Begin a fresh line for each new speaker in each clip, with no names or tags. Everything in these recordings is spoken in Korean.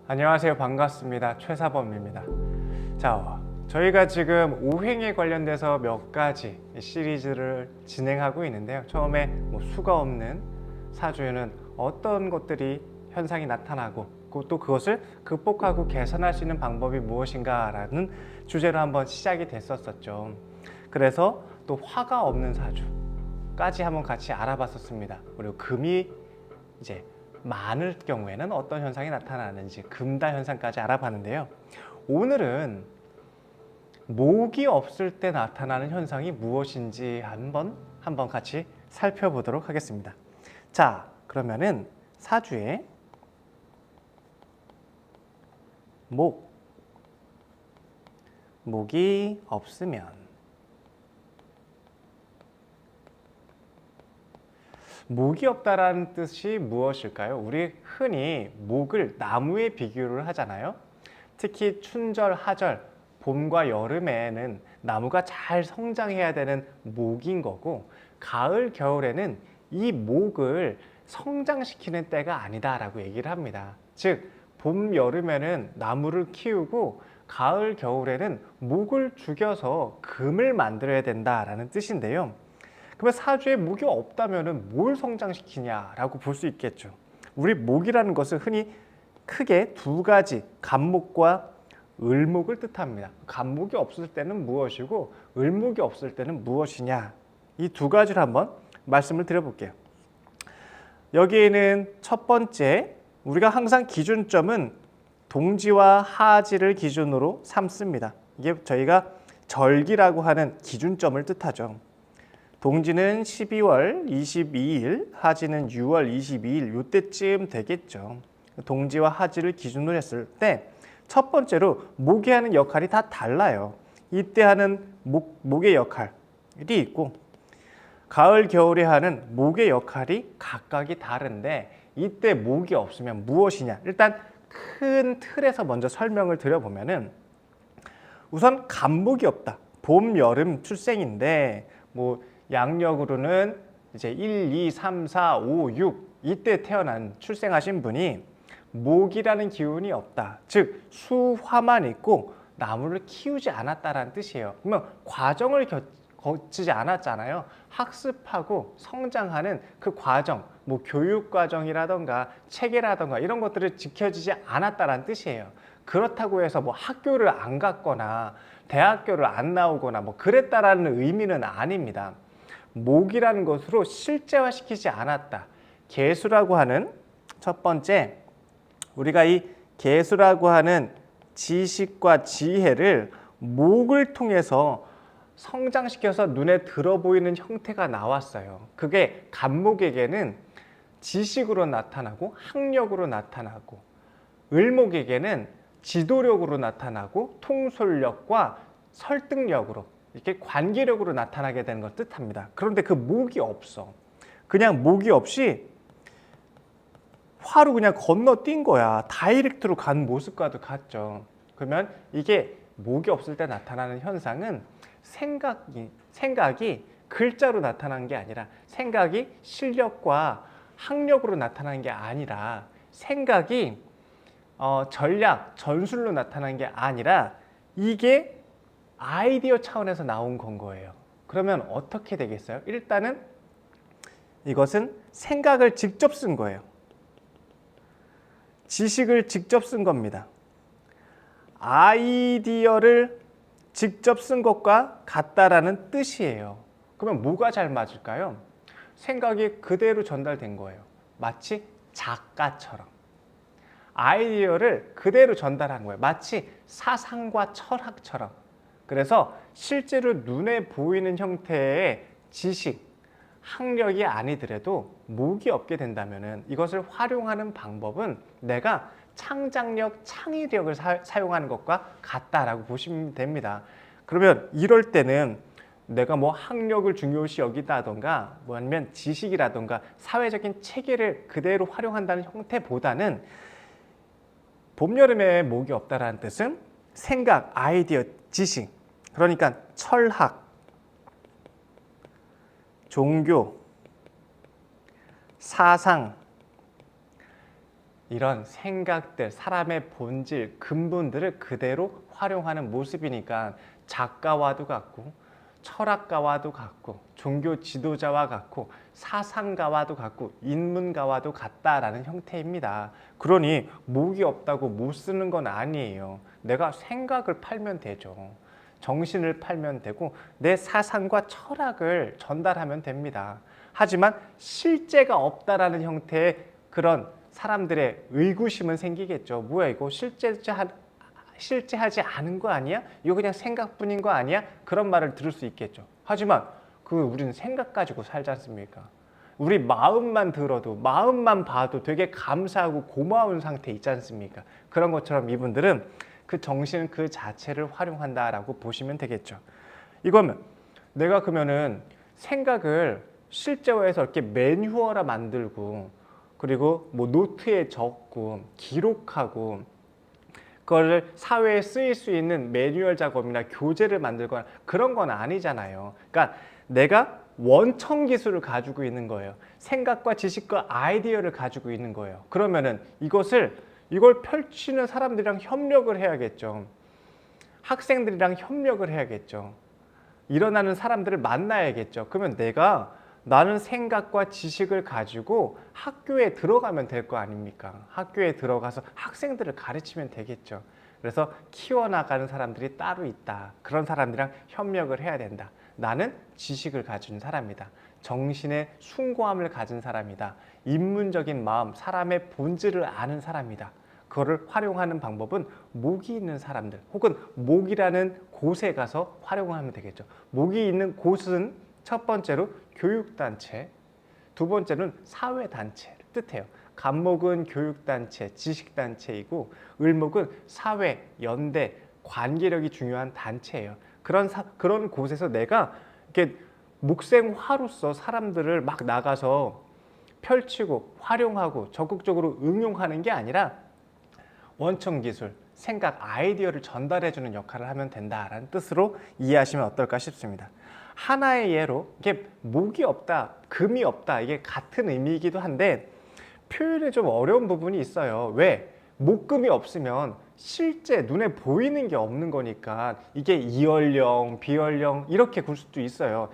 안녕하세요. 반갑습니다. 최사범입니다. 자, 저희가 지금 오행에 관련돼서 몇 가지 시리즈를 진행하고 있는데요. 처음에 수가 없는 사주에는 어떤 것들이 현상이 나타나고 또 그것을 극복하고 개선할 수 있는 방법이 무엇인가라는 주제로 한번 시작이 됐었죠. 그래서 또 화가 없는 사주까지 한번 같이 알아봤었습니다. 그리고 금이 이제 많을 경우에는 어떤 현상이 나타나는지 금다 현상까지 알아봤는데요. 오늘은 목이 없을 때 나타나는 현상이 무엇인지 한번 같이 살펴보도록 하겠습니다. 자, 그러면은 사주에 목이 없으면 목이 없다라는 뜻이 무엇일까요? 우리 흔히 목을 나무에 비교를 하잖아요. 특히 춘절, 하절, 봄과 여름에는 나무가 잘 성장해야 되는 목인 거고, 가을, 겨울에는 이 목을 성장시키는 때가 아니다라고 얘기를 합니다. 즉, 봄, 여름에는 나무를 키우고 가을, 겨울에는 목을 죽여서 금을 만들어야 된다라는 뜻인데요. 그러면 사주에 목이 없다면 뭘 성장시키냐라고 볼 수 있겠죠. 우리 목이라는 것은 흔히 크게 두 가지, 간목과 을목을 뜻합니다. 간목이 없을 때는 무엇이고 을목이 없을 때는 무엇이냐, 이 두 가지를 한번 말씀을 드려볼게요. 여기에는 첫 번째, 우리가 항상 기준점은 동지와 하지를 기준으로 삼습니다. 이게 저희가 절기라고 하는 기준점을 뜻하죠. 동지는 12월 22일, 하지는 6월 22일, 이때쯤 되겠죠. 동지와 하지를 기준으로 했을 때 첫 번째로 목이 하는 역할이 다 달라요. 이때 하는 목의 역할이 있고, 가을, 겨울에 하는 목의 역할이 각각이 다른데, 이때 목이 없으면 무엇이냐? 일단 큰 틀에서 먼저 설명을 드려보면은, 우선 간목이 없다. 봄, 여름 출생인데 양력으로는 이제 1, 2, 3, 4, 5, 6 이때 태어난 출생하신 분이 목이라는 기운이 없다. 즉 수화만 있고 나무를 키우지 않았다라는 뜻이에요. 그러면 과정을 거치지 않았잖아요. 학습하고 성장하는 그 과정, 교육 과정이라던가 체계라던가 이런 것들을 지켜지지 않았다라는 뜻이에요. 그렇다고 해서 학교를 안 갔거나 대학교를 안 나오거나 그랬다라는 의미는 아닙니다. 목이라는 것으로 실제화시키지 않았다. 계수라고 하는 첫 번째, 우리가 이 계수라고 하는 지식과 지혜를 목을 통해서 성장시켜서 눈에 들어 보이는 형태가 나왔어요. 그게 간목에게는 지식으로 나타나고 학력으로 나타나고, 을목에게는 지도력으로 나타나고 통솔력과 설득력으로, 이렇게 관계력으로 나타나게 되는 걸 뜻합니다. 그런데 그 목이 없어. 그냥 목이 없이 화로 그냥 건너뛴 거야. 다이렉트로 간 모습과도 같죠. 그러면 이게 목이 없을 때 나타나는 현상은 생각이 글자로 나타나는 게 아니라, 생각이 실력과 학력으로 나타나는 게 아니라, 생각이 전략, 전술로 나타나는 게 아니라, 이게 아이디어 차원에서 나온 건 거예요. 그러면 어떻게 되겠어요? 일단은 이것은 생각을 직접 쓴 거예요. 지식을 직접 쓴 겁니다. 아이디어를 직접 쓴 것과 같다라는 뜻이에요. 그러면 뭐가 잘 맞을까요? 생각이 그대로 전달된 거예요. 마치 작가처럼. 아이디어를 그대로 전달한 거예요. 마치 사상과 철학처럼. 그래서 실제로 눈에 보이는 형태의 지식, 학력이 아니더라도 목이 없게 된다면 이것을 활용하는 방법은 내가 창작력, 창의력을 사용하는 것과 같다라고 보시면 됩니다. 그러면 이럴 때는 내가 학력을 중요시 여기다던가 아니면 지식이라던가 사회적인 체계를 그대로 활용한다는 형태보다는, 봄, 여름에 목이 없다라는 뜻은 생각, 아이디어, 지식, 그러니까 철학, 종교, 사상, 이런 생각들, 사람의 본질, 근본들을 그대로 활용하는 모습이니까 작가와도 같고 철학가와도 같고 종교 지도자와 같고 사상가와도 같고 인문가와도 같다라는 형태입니다. 그러니 목이 없다고 못 쓰는 건 아니에요. 내가 생각을 팔면 되죠. 정신을 팔면 되고 내 사상과 철학을 전달하면 됩니다. 하지만 실제가 없다라는 형태의 그런 사람들의 의구심은 생기겠죠. 뭐야 이거 실제하지 않은 거 아니야? 이거 그냥 생각뿐인 거 아니야? 그런 말을 들을 수 있겠죠. 하지만 우리는 생각 가지고 살지 않습니까? 우리 마음만 들어도 마음만 봐도 되게 감사하고 고마운 상태 있지 않습니까? 그런 것처럼 이분들은 그 정신 그 자체를 활용한다라고 보시면 되겠죠. 이거면 내가 그러면은 생각을 실제화해서 이렇게 매뉴얼화 만들고 그리고 뭐 노트에 적고 기록하고 그거를 사회에 쓰일 수 있는 매뉴얼 작업이나 교재를 만들거나 그런 건 아니잖아요. 그러니까 내가 원천 기술을 가지고 있는 거예요. 생각과 지식과 아이디어를 가지고 있는 거예요. 그러면은 이걸 펼치는 사람들이랑 협력을 해야겠죠. 학생들이랑 협력을 해야겠죠. 일어나는 사람들을 만나야겠죠. 그러면 나는 생각과 지식을 가지고 학교에 들어가면 될 거 아닙니까? 학교에 들어가서 학생들을 가르치면 되겠죠. 그래서 키워나가는 사람들이 따로 있다. 그런 사람들이랑 협력을 해야 된다. 나는 지식을 가진 사람이다. 정신의 숭고함을 가진 사람이다. 인문적인 마음, 사람의 본질을 아는 사람이다. 그거를 활용하는 방법은 목이 있는 사람들 혹은 목이라는 곳에 가서 활용하면 되겠죠. 목이 있는 곳은 첫 번째로 교육단체, 두 번째는 사회단체를 뜻해요. 간목은 교육단체, 지식단체이고 을목은 사회, 연대, 관계력이 중요한 단체예요. 그런 곳에서 내가 이렇게 묵생화로서 사람들을 막 나가서 펼치고 활용하고 적극적으로 응용하는 게 아니라 원천 기술, 생각, 아이디어를 전달해주는 역할을 하면 된다라는 뜻으로 이해하시면 어떨까 싶습니다. 하나의 예로 이게 목이 없다, 금이 없다 이게 같은 의미이기도 한데 표현이 좀 어려운 부분이 있어요. 왜? 목금이 없으면 실제 눈에 보이는 게 없는 거니까 이게 이얼령, 비얼령 이렇게 굴 수도 있어요.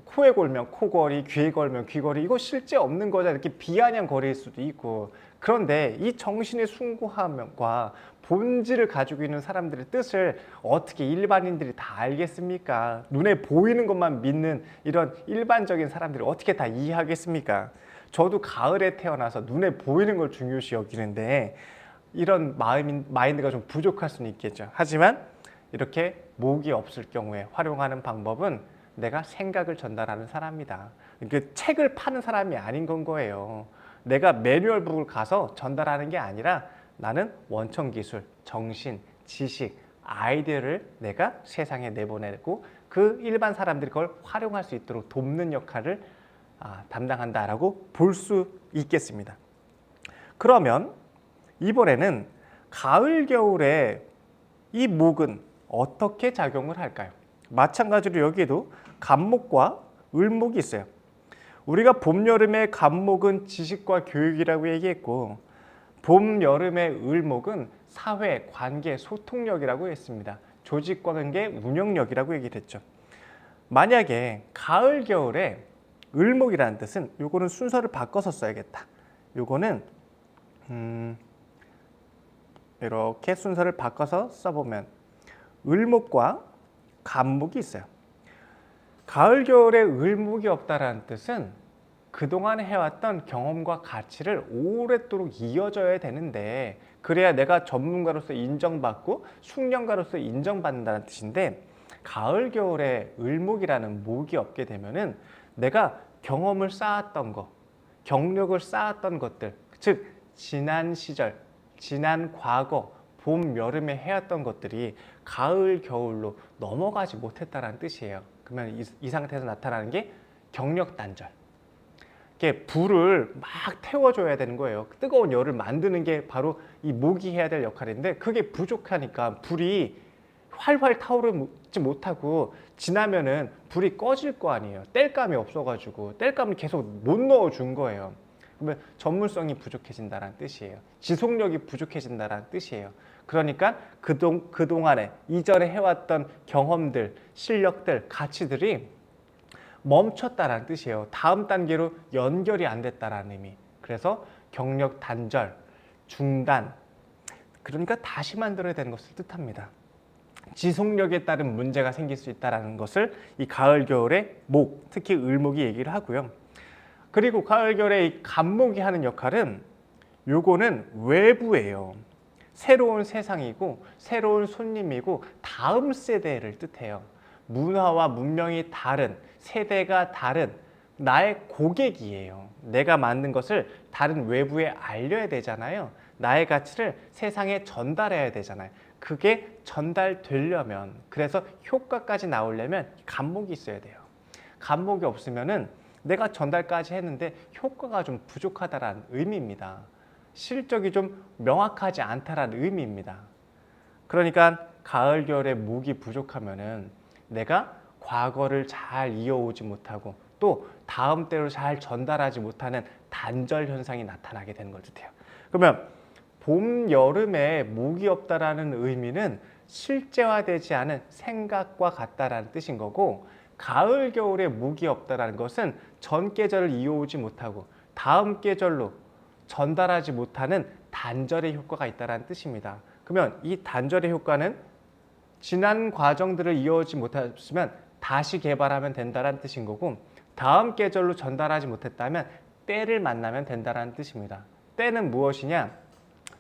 코에 걸면 코걸이, 귀에 걸면 귀걸이 이거 실제 없는 거잖아요. 이렇게 비아냥거릴 수도 있고 그런데 이 정신의 숭고함과 본질을 가지고 있는 사람들의 뜻을 어떻게 일반인들이 다 알겠습니까? 눈에 보이는 것만 믿는 이런 일반적인 사람들이 어떻게 다 이해하겠습니까? 저도 가을에 태어나서 눈에 보이는 걸 중요시 여기는데 이런 마인드가 좀 부족할 수는 있겠죠. 하지만 이렇게 목이 없을 경우에 활용하는 방법은 내가 생각을 전달하는 사람이다. 그 책을 파는 사람이 아닌 건 거예요. 내가 매뉴얼북을 가서 전달하는 게 아니라 나는 원천 기술, 정신, 지식, 아이디어를 내가 세상에 내보내고 그 일반 사람들이 그걸 활용할 수 있도록 돕는 역할을 담당한다라고 볼 수 있겠습니다. 그러면 이번에는 가을, 겨울에 이 목은 어떻게 작용을 할까요? 마찬가지로 여기에도 간목과 을목이 있어요. 우리가 봄, 여름의 간목은 지식과 교육이라고 얘기했고 봄, 여름의 을목은 사회, 관계, 소통력이라고 했습니다. 조직관계, 운영력이라고 얘기를 했죠. 만약에 가을, 겨울에 을목이라는 뜻은 요거는 순서를 바꿔서 써야겠다. 요거는 이렇게 순서를 바꿔서 써보면 을목과 간목이 있어요. 가을, 겨울에 을목이 없다라는 뜻은 그동안 해왔던 경험과 가치를 오랫도록 이어져야 되는데 그래야 내가 전문가로서 인정받고 숙련가로서 인정받는다는 뜻인데 가을, 겨울에 을목이라는 목이 없게 되면은 내가 경험을 쌓았던 거, 경력을 쌓았던 것들, 즉 지난 시절, 지난 과거, 봄, 여름에 해왔던 것들이 가을, 겨울로 넘어가지 못했다는 뜻이에요. 그러면 이 상태에서 나타나는 게 경력 단절. 이게 불을 막 태워줘야 되는 거예요. 뜨거운 열을 만드는 게 바로 이 목이 해야 될 역할인데 그게 부족하니까 불이 활활 타오르지 못하고 지나면은 불이 꺼질 거 아니에요. 땔감이 없어가지고 땔감을 계속 못 넣어준 거예요. 그러면 전문성이 부족해진다는 뜻이에요. 지속력이 부족해진다는 뜻이에요. 그러니까 그동안에 이전에 해왔던 경험들, 실력들, 가치들이 멈췄다라는 뜻이에요. 다음 단계로 연결이 안 됐다라는 의미. 그래서 경력 단절, 중단, 그러니까 다시 만들어야 되는 것을 뜻합니다. 지속력에 따른 문제가 생길 수 있다는 것을 이 가을 겨울의 목, 특히 을목이 얘기를 하고요. 그리고 가을 겨울에 이 간목이 하는 역할은 요거는 외부예요. 새로운 세상이고 새로운 손님이고 다음 세대를 뜻해요. 문화와 문명이 다른, 세대가 다른 나의 고객이에요. 내가 만든 것을 다른 외부에 알려야 되잖아요. 나의 가치를 세상에 전달해야 되잖아요. 그게 전달되려면, 그래서 효과까지 나오려면 간목이 있어야 돼요. 간목이 없으면은 내가 전달까지 했는데 효과가 좀 부족하다는 의미입니다. 실적이 좀 명확하지 않다라는 의미입니다. 그러니까 가을 겨울에 목이 부족하면은 내가 과거를 잘 이어오지 못하고 또 다음 때로 잘 전달하지 못하는 단절 현상이 나타나게 되는 걸 뜻해요. 그러면 봄, 여름에 목이 없다라는 의미는 실제화되지 않은 생각과 같다라는 뜻인 거고, 가을, 겨울에 목이 없다라는 것은 전 계절을 이어오지 못하고 다음 계절로 전달하지 못하는 단절의 효과가 있다는 뜻입니다. 그러면 이 단절의 효과는 지난 과정들을 이어오지 못했으면 다시 개발하면 된다는 뜻인 거고, 다음 계절로 전달하지 못했다면 때를 만나면 된다는 뜻입니다. 때는 무엇이냐?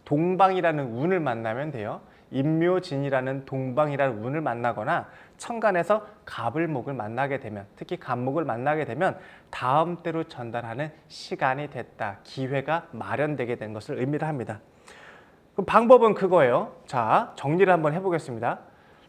동방이라는 운을 만나면 돼요. 임묘진이라는 동방이라는 운을 만나거나 천간에서 갑을목을 만나게 되면, 특히 갑목을 만나게 되면 다음 때로 전달하는 시간이 됐다, 기회가 마련되게 된 것을 의미를 합니다. 그럼 방법은 그거예요. 자, 정리를 한번 해보겠습니다.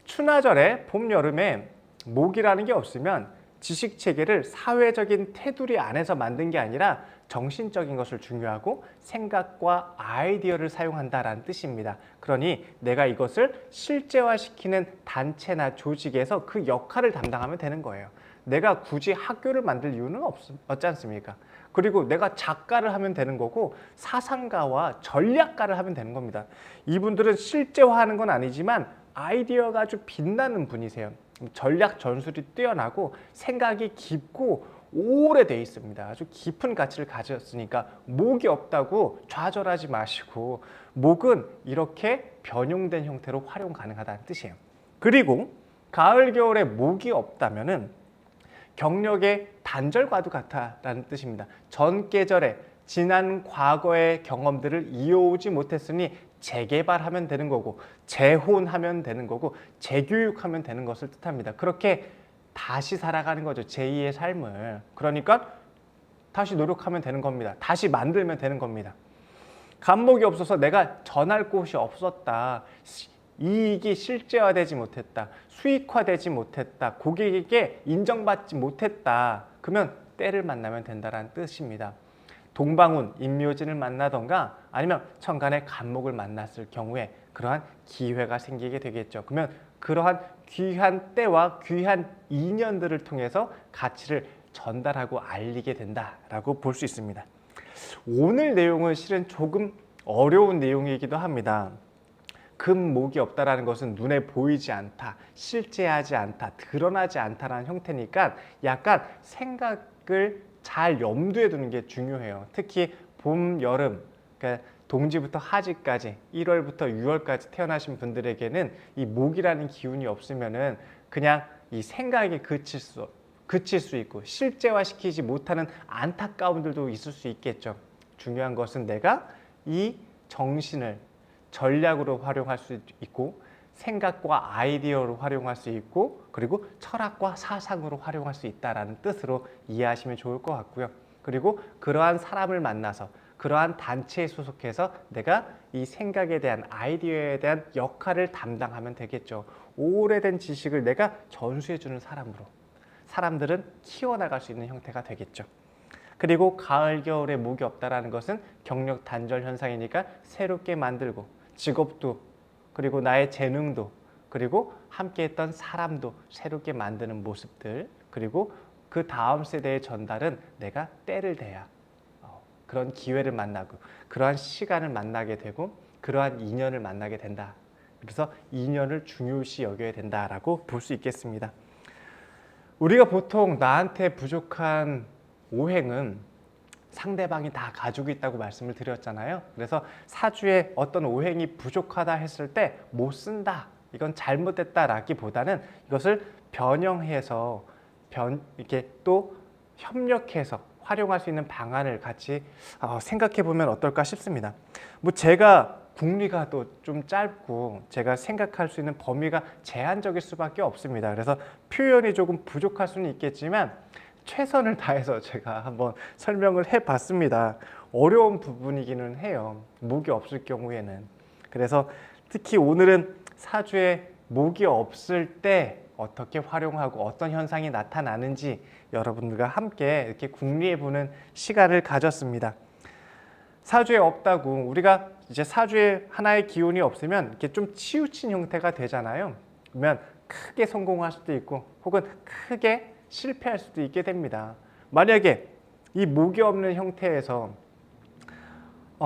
추나절에 봄, 여름에 목이라는 게 없으면 지식 체계를 사회적인 테두리 안에서 만든 게 아니라 정신적인 것을 중요하고 생각과 아이디어를 사용한다라는 뜻입니다. 그러니 내가 이것을 실제화시키는 단체나 조직에서 그 역할을 담당하면 되는 거예요. 내가 굳이 학교를 만들 이유는 없지 않습니까? 그리고 내가 작가를 하면 되는 거고 사상가와 전략가를 하면 되는 겁니다. 이분들은 실제화하는 건 아니지만 아이디어가 아주 빛나는 분이세요. 전략 전술이 뛰어나고 생각이 깊고 오래돼 있습니다. 아주 깊은 가치를 가졌으니까 목이 없다고 좌절하지 마시고, 목은 이렇게 변형된 형태로 활용 가능하다는 뜻이에요. 그리고 가을 겨울에 목이 없다면은 경력의 단절과도 같다라는 뜻입니다. 전 계절에 지난 과거의 경험들을 이어오지 못했으니 재개발하면 되는 거고, 재혼하면 되는 거고, 재교육하면 되는 것을 뜻합니다. 그렇게 다시 살아가는 거죠. 제2의 삶을. 그러니까 다시 노력하면 되는 겁니다. 다시 만들면 되는 겁니다. 간목이 없어서 내가 전할 곳이 없었다, 이익이 실제화되지 못했다, 수익화되지 못했다, 고객에게 인정받지 못했다, 그러면 때를 만나면 된다는 뜻입니다. 동방운, 임묘진을 만나던가 아니면 천간의 간목을 만났을 경우에 그러한 기회가 생기게 되겠죠. 그러면 그러한 귀한 때와 귀한 인연들을 통해서 가치를 전달하고 알리게 된다라고 볼 수 있습니다. 오늘 내용은 실은 조금 어려운 내용이기도 합니다. 금목이 없다라는 것은 눈에 보이지 않다, 실제하지 않다, 드러나지 않다라는 형태니까 약간 생각을 잘 염두에 두는 게 중요해요. 특히 봄, 여름, 그러니까 동지부터 하지까지 1월부터 6월까지 태어나신 분들에게는 이 목이라는 기운이 없으면은 그냥 이 생각에 그칠 수 있고 실제화시키지 못하는 안타까움들도 있을 수 있겠죠. 중요한 것은 내가 이 정신을 전략으로 활용할 수 있고 생각과 아이디어로 활용할 수 있고 그리고 철학과 사상으로 활용할 수 있다는 뜻으로 이해하시면 좋을 것 같고요. 그리고 그러한 사람을 만나서 그러한 단체에 소속해서 내가 이 생각에 대한 아이디어에 대한 역할을 담당하면 되겠죠. 오래된 지식을 내가 전수해주는 사람으로 사람들은 키워나갈 수 있는 형태가 되겠죠. 그리고 가을, 겨울에 목이 없다라는 것은 경력 단절 현상이니까 새롭게 만들고 직업도 그리고 나의 재능도 그리고 함께했던 사람도 새롭게 만드는 모습들, 그리고 그 다음 세대의 전달은 내가 때를 대야 그런 기회를 만나고 그러한 시간을 만나게 되고 그러한 인연을 만나게 된다. 그래서 인연을 중요시 여겨야 된다라고 볼 수 있겠습니다. 우리가 보통 나한테 부족한 오행은 상대방이 다 가지고 있다고 말씀을 드렸잖아요. 그래서 사주에 어떤 오행이 부족하다 했을 때 못 쓴다, 이건 잘못됐다라기보다는 이것을 변형해서 이렇게 또 협력해서 활용할 수 있는 방안을 같이 생각해 보면 어떨까 싶습니다. 뭐 제가 국리가 또 좀 짧고 제가 생각할 수 있는 범위가 제한적일 수밖에 없습니다. 그래서 표현이 조금 부족할 수는 있겠지만 최선을 다해서 제가 한번 설명을 해봤습니다. 어려운 부분이기는 해요. 목이 없을 경우에는. 그래서 특히 오늘은 사주에 목이 없을 때 어떻게 활용하고 어떤 현상이 나타나는지 여러분들과 함께 이렇게 궁리해보는 시간을 가졌습니다. 사주에 없다고 우리가 이제 사주에 하나의 기운이 없으면 이렇게 좀 치우친 형태가 되잖아요. 그러면 크게 성공할 수도 있고 혹은 크게 실패할 수도 있게 됩니다. 만약에 이 목이 없는 형태에서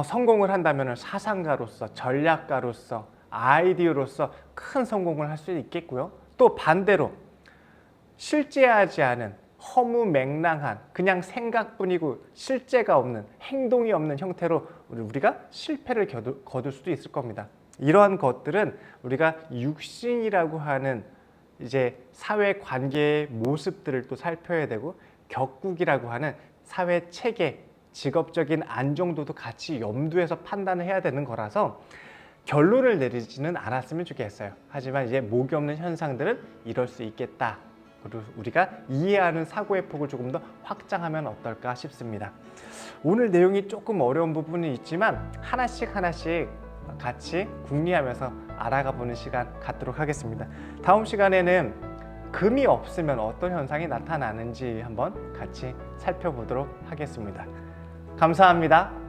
성공을 한다면 사상가로서, 전략가로서, 아이디어로서 큰 성공을 할 수 있겠고요. 또 반대로 실제하지 않은 허무맹랑한 그냥 생각뿐이고 실제가 없는, 행동이 없는 형태로 우리가 실패를 거둘 수도 있을 겁니다. 이러한 것들은 우리가 육신이라고 하는 이제 사회 관계의 모습들을 또 살펴야 되고, 격국이라고 하는 사회 체계, 직업적인 안정도도 같이 염두에서 판단을 해야 되는 거라서 결론을 내리지는 않았으면 좋겠어요. 하지만 이제 목이 없는 현상들은 이럴 수 있겠다. 그리고 우리가 이해하는 사고의 폭을 조금 더 확장하면 어떨까 싶습니다. 오늘 내용이 조금 어려운 부분이 있지만 하나씩 같이 궁리하면서 알아가 보는 시간 갖도록 하겠습니다. 다음 시간에는 금이 없으면 어떤 현상이 나타나는지 한번 같이 살펴보도록 하겠습니다. 감사합니다.